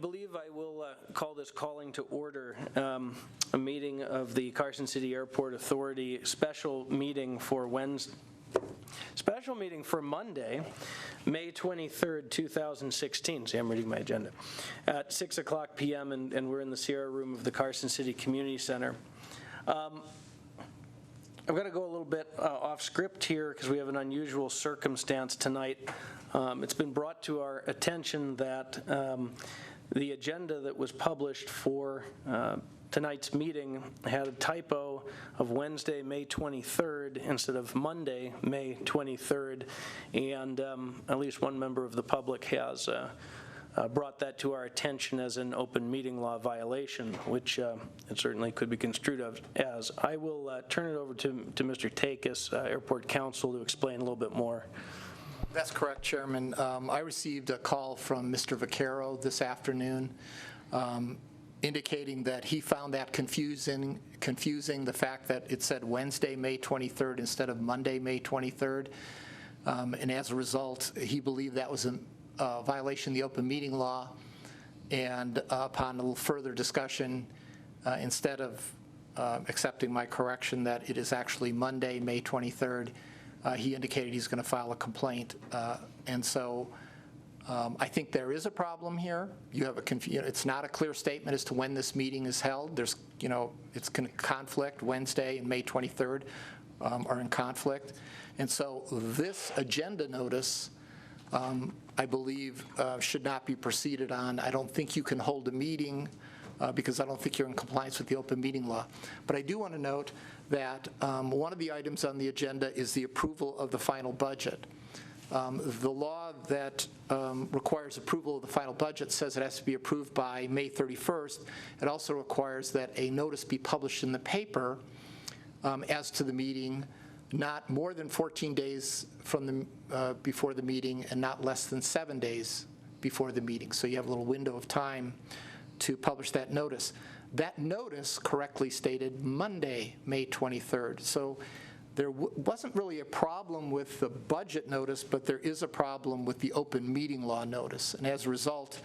believe I will call this calling to order a meeting of the Carson City Airport Authority special meeting for Monday, May 23rd, 2016. See, I'm reading my agenda. At 6 o'clock p.m. and we're in the Sierra Room of the Carson City Community Center. I'm going to go a little bit off script here because we have an unusual circumstance tonight. It's been brought to our attention that the agenda that was published for tonight's meeting had a typo of Wednesday, May 23rd instead of Monday, May 23rd, and at least one member of the public has brought that to our attention as an open meeting law violation, which it certainly could be construed as. I will turn it over to Mr. Takis, Airport Counsel, to explain a little bit more. That's correct, Chairman. I received a call from Mr. Vaccaro this afternoon indicating that he found that confusing, the fact that it said Wednesday, May 23rd instead of Monday, May 23rd. And as a result, he believed that was a violation of the open meeting law. And upon a little further discussion, instead of accepting my correction that it is actually Monday, May 23rd, he indicated he's going to file a complaint. And so I think there is a problem here. You have it's not a clear statement as to when this meeting is held. There's, it's going to conflict. Wednesday and May 23rd are in conflict. And so this agenda notice, I believe, should not be proceeded on. I don't think you can hold a meeting because I don't think you're in compliance with the open meeting law. But I do want to note that one of the items on the agenda is the approval of the final budget. The law that requires approval of the final budget says it has to be approved by May 31st. It also requires that a notice be published in the paper as to the meeting, not more than 14 days from the before the meeting and not less than 7 days before the meeting. So you have a little window of time to publish that notice. That notice correctly stated Monday, May 23rd. So there wasn't really a problem with the budget notice, but there is a problem with the open meeting law notice. And as a result,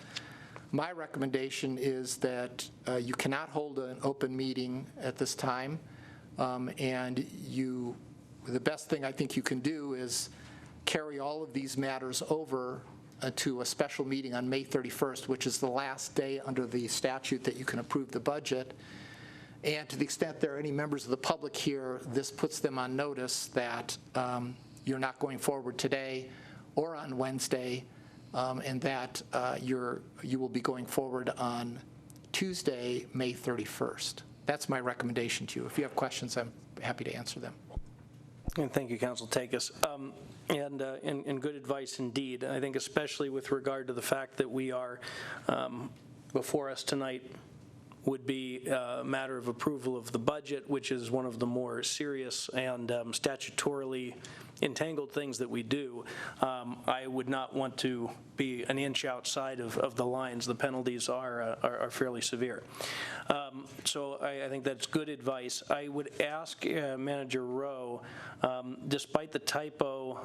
my recommendation is that you cannot hold an open meeting at this time. And the best thing I think you can do is carry all of these matters over to a special meeting on May 31st, which is the last day under the statute that you can approve the budget. And to the extent there are any members of the public here, this puts them on notice that you're not going forward today or on Wednesday, and that you will be going forward on Tuesday, May 31st. That's my recommendation to you. If you have questions, I'm happy to answer them. And thank you, Council Takis. And good advice indeed. I think especially with regard to the fact that we are before us tonight would be a matter of approval of the budget, which is one of the more serious and statutorily entangled things that we do. I would not want to be an inch outside of the lines. The penalties are fairly severe. So I think that's good advice. I would ask Manager Rowe, despite the typo,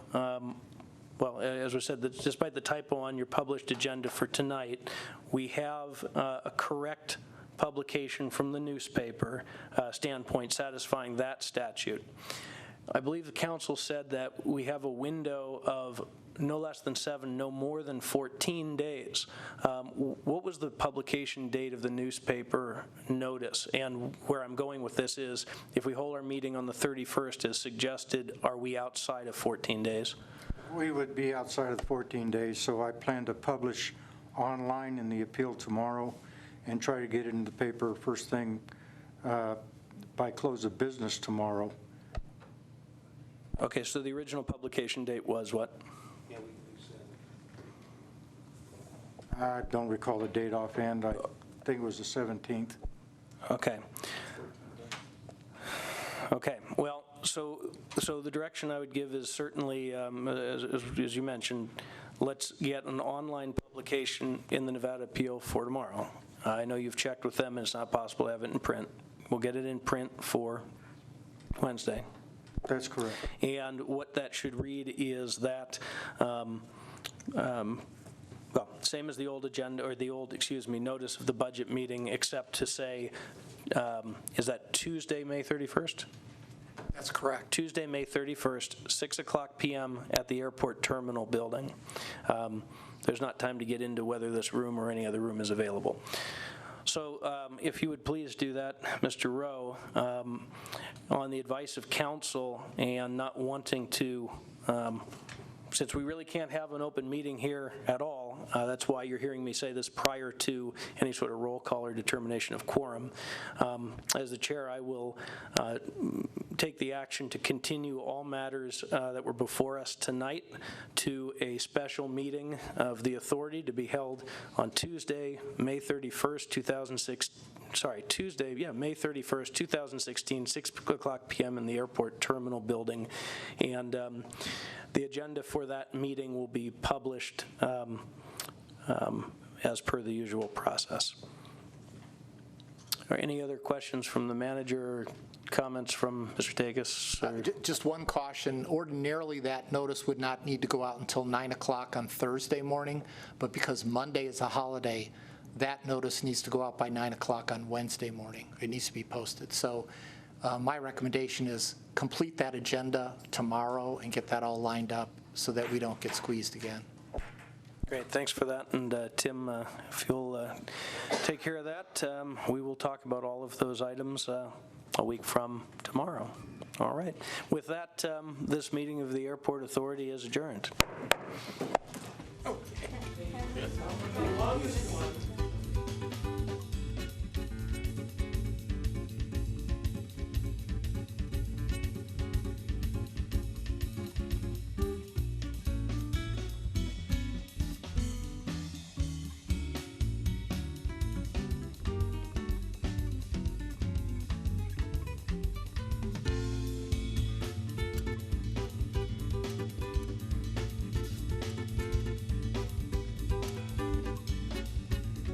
well, as we said, despite the typo on your published agenda for tonight, we have a correct publication from the newspaper standpoint satisfying that statute. I believe the council said that we have a window of no less than 7, no more than 14 days. What was the publication date of the newspaper notice? And where I'm going with this is, if we hold our meeting on the 31st as suggested, are we outside of 14 days? We would be outside of the 14 days, so I plan to publish online in the appeal tomorrow and try to get it in the paper first thing by close of business tomorrow. Okay, so the original publication date was what? I don't recall the date offhand. I think it was the 17th. Okay. Okay, well, so the direction I would give is certainly, as you mentioned, let's get an online publication in the Nevada Appeal for tomorrow. I know you've checked with them and it's not possible to have it in print. We'll get it in print for Wednesday. That's correct. And what that should read is that, well, same as the old agenda, or the old, excuse me, notice of the budget meeting, except to say, is that Tuesday, May 31st? That's correct. Tuesday, May 31st, 6 o'clock p.m. at the airport terminal building. There's not time to get into whether this room or any other room is available. So if you would please do that, Mr. Rowe, on the advice of counsel and not wanting to, since we really can't have an open meeting here at all, that's why you're hearing me say this prior to any sort of roll call or determination of quorum. As the chair, I will take the action to continue all matters that were before us tonight to a special meeting of the authority to be held on Tuesday, May 31st, 2006. Sorry, Tuesday, May 31st, 2016, 6 o'clock p.m. in the airport terminal building. And the agenda for that meeting will be published as per the usual process. Are any other questions from the manager or comments from Mr. Takis? Just one caution. Ordinarily, that notice would not need to go out until 9 o'clock on Thursday morning, but because Monday is a holiday, that notice needs to go out by 9 o'clock on Wednesday morning. It needs to be posted. So my recommendation is complete that agenda tomorrow and get that all lined up so that we don't get squeezed again. Great, thanks for that. And Tim, if you'll take care of that, we will talk about all of those items a week from tomorrow. All right. With that, this meeting of the Airport Authority is adjourned. Okay.